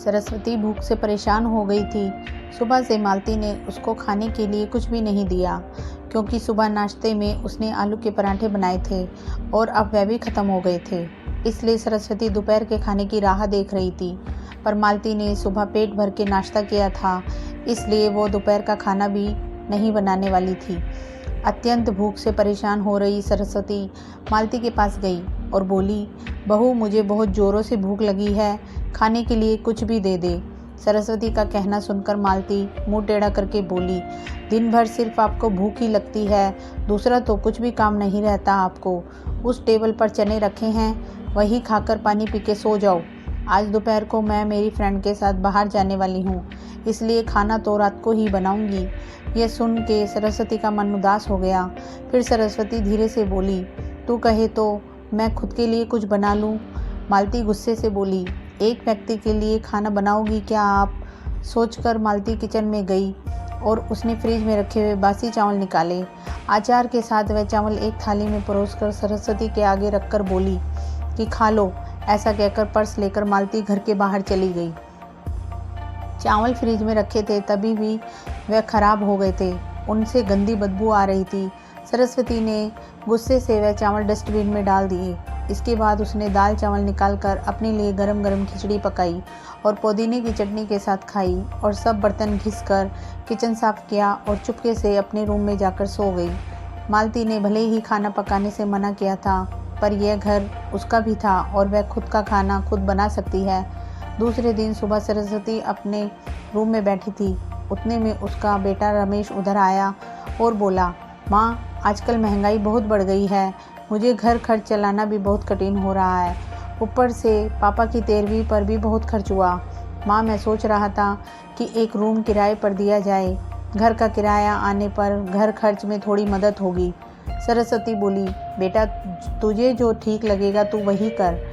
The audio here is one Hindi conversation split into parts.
सरस्वती भूख से परेशान हो गई थी। सुबह से मालती ने उसको खाने के लिए कुछ भी नहीं दिया, क्योंकि सुबह नाश्ते में उसने आलू के पराठे बनाए थे और अब वह भी ख़त्म हो गए थे। इसलिए सरस्वती दोपहर के खाने की राह देख रही थी, पर मालती ने सुबह पेट भर के नाश्ता किया था, इसलिए वो दोपहर का खाना भी नहीं बनाने वाली थी। अत्यंत भूख से परेशान हो रही सरस्वती मालती के पास गई और बोली, बहू, मुझे बहुत ज़ोरों से भूख लगी है, खाने के लिए कुछ भी दे दे। सरस्वती का कहना सुनकर मालती मुंह टेढ़ा करके बोली, दिन भर सिर्फ आपको भूख ही लगती है, दूसरा तो कुछ भी काम नहीं रहता आपको। उस टेबल पर चने रखे हैं, वही खाकर पानी पी के सो जाओ। आज दोपहर को मैं मेरी फ्रेंड के साथ बाहर जाने वाली हूँ, इसलिए खाना तो रात को ही बनाऊंगी। यह सुन के सरस्वती का मन उदास हो गया। फिर सरस्वती धीरे से बोली, तू कहे तो मैं खुद के लिए कुछ बना लूँ। मालती गुस्से से बोली, एक व्यक्ति के लिए खाना बनाओगी क्या आप? सोचकर मालती किचन में गई और उसने फ्रिज में रखे हुए बासी चावल निकाले। अचार के साथ वह चावल एक थाली में परोसकर सरस्वती के आगे रखकर बोली कि खा लो। ऐसा कहकर पर्स लेकर मालती घर के बाहर चली गई। चावल फ्रिज में रखे थे, तभी भी वह खराब हो गए थे, उनसे गंदी बदबू आ रही थी। सरस्वती ने गुस्से से वह चावल डस्टबिन में डाल दिए। इसके बाद उसने दाल चावल निकालकर अपने लिए गरम गरम खिचड़ी पकाई और पुदीने की चटनी के साथ खाई और सब बर्तन घिसकर किचन साफ किया और चुपके से अपने रूम में जाकर सो गई। मालती ने भले ही खाना पकाने से मना किया था, पर यह घर उसका भी था और वह खुद का खाना खुद बना सकती है। दूसरे दिन सुबह सरस्वती अपने रूम में बैठी थी, उतने में उसका बेटा रमेश उधर आया और बोला, माँ, आजकल महंगाई बहुत बढ़ गई है, मुझे घर खर्च चलाना भी बहुत कठिन हो रहा है। ऊपर से पापा की 13वीं पर भी बहुत खर्च हुआ। माँ, मैं सोच रहा था कि एक रूम किराए पर दिया जाए, घर का किराया आने पर घर खर्च में थोड़ी मदद होगी। सरस्वती बोली, बेटा, तुझे जो ठीक लगेगा तू वही कर।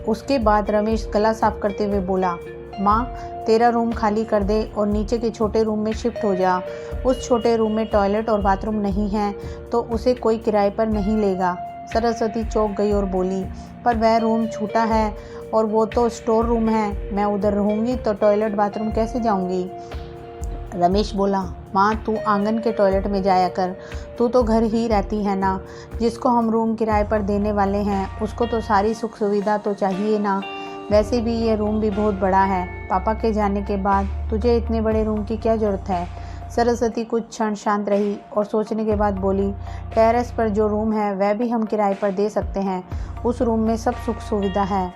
उसके बाद रमेश गला साफ करते हुए बोला, माँ, तेरा रूम खाली कर दे और नीचे के छोटे रूम में शिफ्ट हो जा। उस छोटे रूम में टॉयलेट और बाथरूम नहीं है तो उसे कोई किराए पर नहीं लेगा। सरस्वती चौंक गई और बोली, पर वह रूम छोटा है और वो तो स्टोर रूम है, मैं उधर रहूँगी तो टॉयलेट बाथरूम कैसे जाऊँगी? रमेश बोला, माँ, तू आंगन के टॉयलेट में जाया कर, तू तो घर ही रहती है ना। जिसको हम रूम किराए पर देने वाले हैं उसको तो सारी सुख सुविधा तो चाहिए ना। वैसे भी ये रूम भी बहुत बड़ा है, पापा के जाने के बाद तुझे इतने बड़े रूम की क्या ज़रूरत है? सरस्वती कुछ क्षण शांत रही और सोचने के बाद बोली, टेरेस पर जो रूम है वह भी हम किराए पर दे सकते हैं, उस रूम में सब सुख सुविधा है।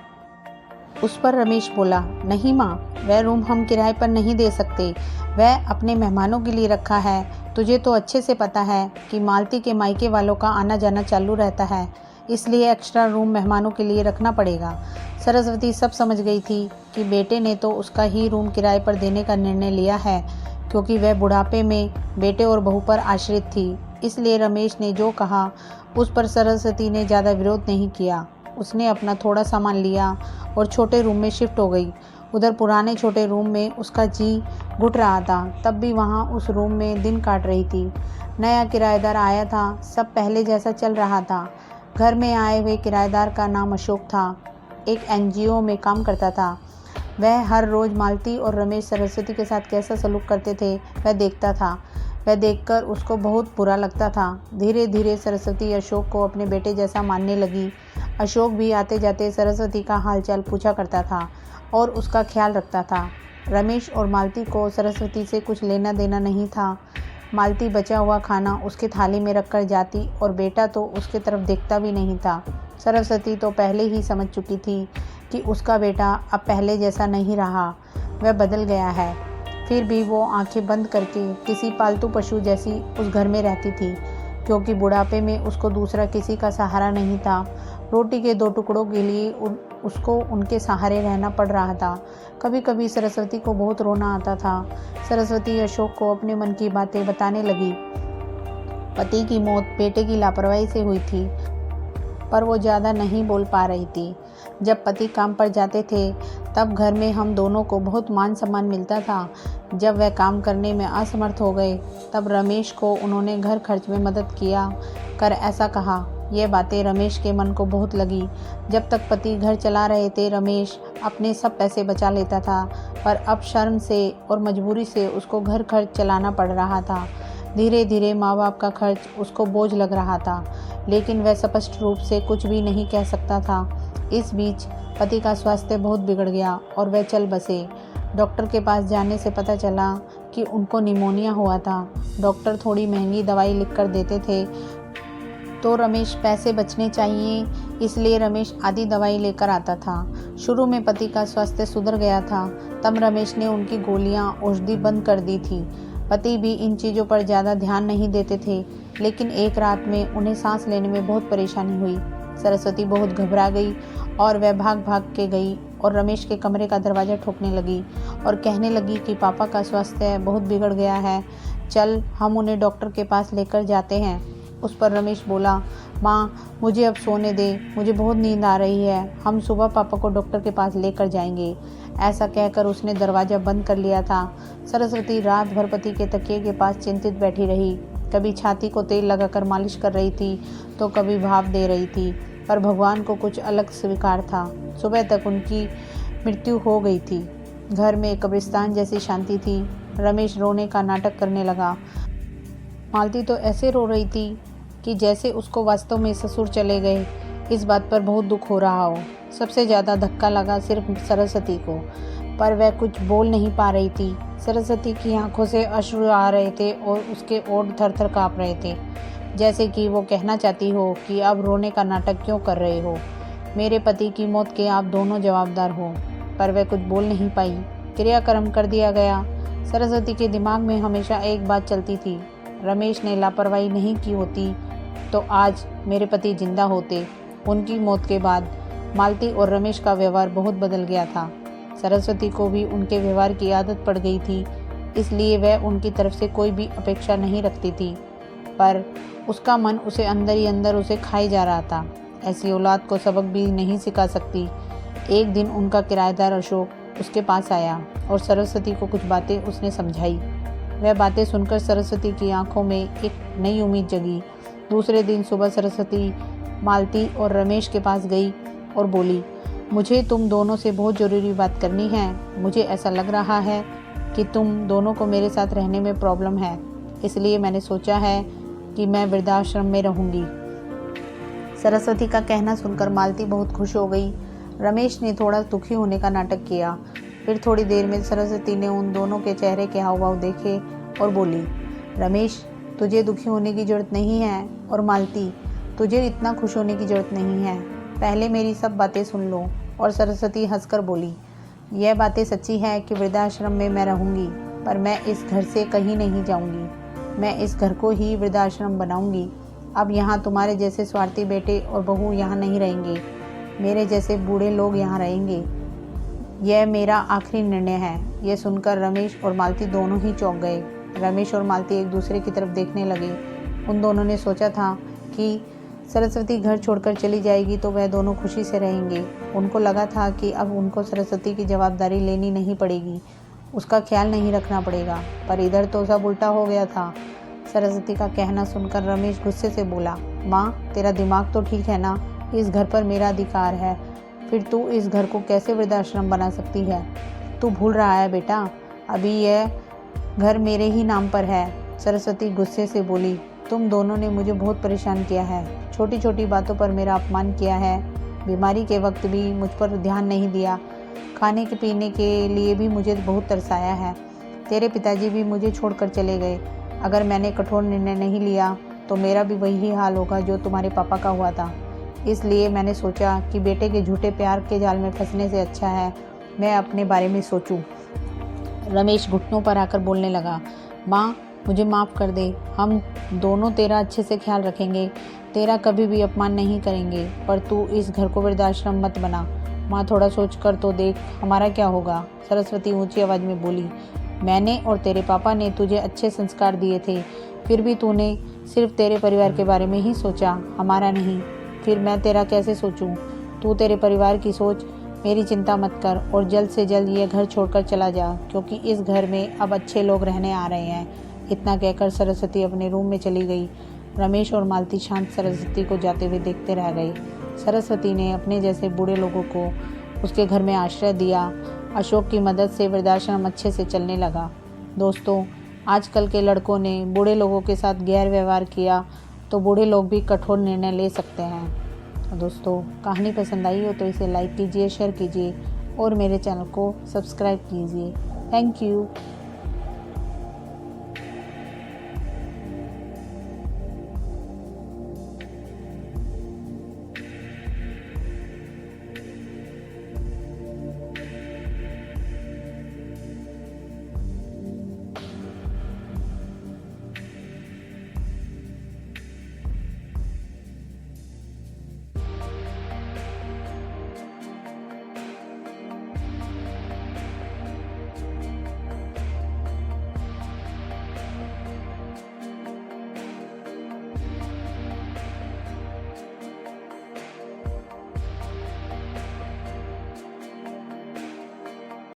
उस पर रमेश बोला, नहीं माँ, वह रूम हम किराए पर नहीं दे सकते, वह अपने मेहमानों के लिए रखा है। तुझे तो अच्छे से पता है कि मालती के मायके वालों का आना जाना चालू रहता है, इसलिए एक्स्ट्रा रूम मेहमानों के लिए रखना पड़ेगा। सरस्वती सब समझ गई थी कि बेटे ने तो उसका ही रूम किराए पर देने का निर्णय लिया है, क्योंकि वह बुढ़ापे में बेटे और बहू पर आश्रित थी। इसलिए रमेश ने जो कहा उस पर सरस्वती ने ज़्यादा विरोध नहीं किया। उसने अपना थोड़ा सामान लिया और छोटे रूम में शिफ्ट हो गई। उधर पुराने छोटे रूम में उसका जी घुट रहा था, तब भी वहाँ उस रूम में दिन काट रही थी। नया किराएदार आया था, सब पहले जैसा चल रहा था। घर में आए हुए किराएदार का नाम अशोक था, एक एनजीओ में काम करता था। वह हर रोज़ मालती और रमेश सरस्वती के साथ कैसा सलूक करते थे वह देखता था। वह देखकर उसको बहुत बुरा लगता था। धीरे धीरे सरस्वती अशोक को अपने बेटे जैसा मानने लगी। अशोक भी आते जाते सरस्वती का हालचाल पूछा करता था और उसका ख्याल रखता था। रमेश और मालती को सरस्वती से कुछ लेना देना नहीं था। मालती बचा हुआ खाना उसके थाली में रखकर जाती और बेटा तो उसके तरफ देखता भी नहीं था। सरस्वती तो पहले ही समझ चुकी थी कि उसका बेटा अब पहले जैसा नहीं रहा, वह बदल गया है। फिर भी वो आंखें बंद करके किसी पालतू पशु जैसी उस घर में रहती थी, क्योंकि बुढ़ापे में उसको दूसरा किसी का सहारा नहीं था। रोटी के 2 टुकड़ों के लिए उसको उनके सहारे रहना पड़ रहा था। कभी कभी सरस्वती को बहुत रोना आता था। सरस्वती अशोक को अपने मन की बातें बताने लगी। पति की मौत बेटे की लापरवाही से हुई थी, पर वो ज़्यादा नहीं बोल पा रही थी। जब पति काम पर जाते थे तब घर में हम दोनों को बहुत मान सम्मान मिलता था। जब वह काम करने में असमर्थ हो गए तब रमेश को उन्होंने घर खर्च में मदद किया कर ऐसा कहा, ये बातें रमेश के मन को बहुत लगी। जब तक पति घर चला रहे थे रमेश अपने सब पैसे बचा लेता था, पर अब शर्म से और मजबूरी से उसको घर खर्च चलाना पड़ रहा था। धीरे धीरे माँ बाप का खर्च उसको बोझ लग रहा था, लेकिन वह स्पष्ट रूप से कुछ भी नहीं कह सकता था। इस बीच पति का स्वास्थ्य बहुत बिगड़ गया और वह चल बसे। डॉक्टर के पास जाने से पता चला कि उनको निमोनिया हुआ था। डॉक्टर थोड़ी महंगी दवाई लिखकर देते थे, तो रमेश पैसे बचने चाहिए इसलिए रमेश आधी दवाई लेकर आता था। शुरू में पति का स्वास्थ्य सुधर गया था, तब रमेश ने उनकी गोलियां औषधि बंद कर दी थी। पति भी इन चीज़ों पर ज़्यादा ध्यान नहीं देते थे, लेकिन एक रात में उन्हें सांस लेने में बहुत परेशानी हुई। सरस्वती बहुत घबरा गई और वह भाग भाग के गई और रमेश के कमरे का दरवाज़ा ठोकने लगी और कहने लगी कि पापा का स्वास्थ्य बहुत बिगड़ गया है, चल हम उन्हें डॉक्टर के पास लेकर जाते हैं। उस पर रमेश बोला, माँ मुझे अब सोने दे, मुझे बहुत नींद आ रही है, हम सुबह पापा को डॉक्टर के पास लेकर जाएंगे। ऐसा कहकर उसने दरवाज़ा बंद कर लिया था। सरस्वती रात भर पति के तकिए के पास चिंतित बैठी रही। कभी छाती को तेल लगाकर मालिश कर रही थी तो कभी भाप दे रही थी, पर भगवान को कुछ अलग स्वीकार था। सुबह तक उनकी मृत्यु हो गई थी। घर में कब्रिस्तान जैसी शांति थी। रमेश रोने का नाटक करने लगा। मालती तो ऐसे रो रही थी कि जैसे उसको वास्तव में ससुर चले गए। इस बात पर बहुत दुख हो रहा हो। सबसे ज़्यादा धक्का लगा सिर्फ सरस्वती को, पर वह कुछ बोल नहीं पा रही थी। सरस्वती की आंखों से अश्रु आ रहे थे और उसके ओठ थर-थर काँप रहे थे, जैसे कि वो कहना चाहती हो कि अब रोने का नाटक क्यों कर रहे हो, मेरे पति की मौत के आप दोनों जवाबदार हो। पर वह कुछ बोल नहीं पाई। क्रियाक्रम कर दिया गया। सरस्वती के दिमाग में हमेशा एक बात चलती थी, रमेश ने लापरवाही नहीं की होती तो आज मेरे पति जिंदा होते। उनकी मौत के बाद मालती और रमेश का व्यवहार बहुत बदल गया था। सरस्वती को भी उनके व्यवहार की आदत पड़ गई थी, इसलिए वह उनकी तरफ से कोई भी अपेक्षा नहीं रखती थी, पर उसका मन उसे अंदर ही अंदर उसे खाए जा रहा था। ऐसी औलाद को सबक भी नहीं सिखा सकती। एक दिन उनका किराएदार अशोक उसके पास आया और सरस्वती को कुछ बातें उसने समझाई। वह बातें सुनकर सरस्वती की आंखों में एक नई उम्मीद जगी। दूसरे दिन सुबह सरस्वती मालती और रमेश के पास गई और बोली, मुझे तुम दोनों से बहुत ज़रूरी बात करनी है। मुझे ऐसा लग रहा है कि तुम दोनों को मेरे साथ रहने में प्रॉब्लम है, इसलिए मैंने सोचा है कि मैं वृद्धाश्रम में रहूँगी। सरस्वती का कहना सुनकर मालती बहुत खुश हो गई। रमेश ने थोड़ा दुखी होने का नाटक किया। फिर थोड़ी देर में सरस्वती ने उन दोनों के चेहरे के हाव भाव देखे और बोली, रमेश तुझे दुखी होने की ज़रूरत नहीं है, और मालती तुझे इतना खुश होने की ज़रूरत नहीं है। पहले मेरी सब बातें सुन लो। और सरस्वती हंसकर बोली, यह बातें सच्ची है कि वृद्धाश्रम में मैं रहूँगी, पर मैं इस घर से कहीं नहीं जाऊँगी। मैं इस घर को ही वृद्धाश्रम बनाऊँगी। अब यहाँ तुम्हारे जैसे स्वार्थी बेटे और बहू यहाँ नहीं रहेंगे, मेरे जैसे बूढ़े लोग यहाँ रहेंगे। यह मेरा आखिरी निर्णय है। यह सुनकर रमेश और मालती दोनों ही चौंक गए। रमेश और मालती एक दूसरे की तरफ देखने लगे। उन दोनों ने सोचा था कि सरस्वती घर छोड़कर चली जाएगी तो वह दोनों खुशी से रहेंगे। उनको लगा था कि अब उनको सरस्वती की जवाबदारी लेनी नहीं पड़ेगी, उसका ख्याल नहीं रखना पड़ेगा, पर इधर तो सब उल्टा हो गया था। सरस्वती का कहना सुनकर रमेश गुस्से से बोला, माँ तेरा दिमाग तो ठीक है ना, इस घर पर मेरा अधिकार है, फिर तू इस घर को कैसे वृद्धाश्रम बना सकती है? तू भूल रहा है बेटा, अभी यह घर मेरे ही नाम पर है। सरस्वती गुस्से से बोली, तुम दोनों ने मुझे बहुत परेशान किया है, छोटी छोटी बातों पर मेरा अपमान किया है, बीमारी के वक्त भी मुझ पर ध्यान नहीं दिया, खाने के पीने के लिए भी मुझे बहुत तरसाया है। तेरे पिताजी भी मुझे छोड़कर चले गए। अगर मैंने कठोर निर्णय नहीं लिया तो मेरा भी वही हाल होगा जो तुम्हारे पापा का हुआ था। इसलिए मैंने सोचा कि बेटे के झूठे प्यार के जाल में फंसने से अच्छा है मैं अपने बारे में सोचूं। रमेश घुटनों पर आकर बोलने लगा, माँ मुझे माफ़ कर दे, हम दोनों तेरा अच्छे से ख्याल रखेंगे, तेरा कभी भी अपमान नहीं करेंगे, पर तू इस घर को वृद्धाश्रम मत बना। माँ थोड़ा सोच कर तो देख हमारा क्या होगा। सरस्वती ऊंची आवाज़ में बोली, मैंने और तेरे पापा ने तुझे अच्छे संस्कार दिए थे, फिर भी तूने सिर्फ तेरे परिवार के बारे में ही सोचा, हमारा नहीं। फिर मैं तेरा कैसे सोचूं? तू तेरे परिवार की सोच, मेरी चिंता मत कर और जल्द से जल्द ये घर छोड़कर चला जा, क्योंकि इस घर में अब अच्छे लोग रहने आ रहे हैं। इतना कहकर सरस्वती अपने रूम में चली गई। रमेश और मालती शांत सरस्वती को जाते हुए देखते रह गए। सरस्वती ने अपने जैसे बूढ़े लोगों को उसके घर में आश्रय दिया। अशोक की मदद से वृद्धाश्रम अच्छे से चलने लगा। दोस्तों, आजकल के लड़कों ने बूढ़े लोगों के साथ गैर व्यवहार किया तो बूढ़े लोग भी कठोर निर्णय ले सकते हैं। दोस्तों, कहानी पसंद आई हो तो इसे लाइक कीजिए, शेयर कीजिए और मेरे चैनल को सब्सक्राइब कीजिए। Thank you.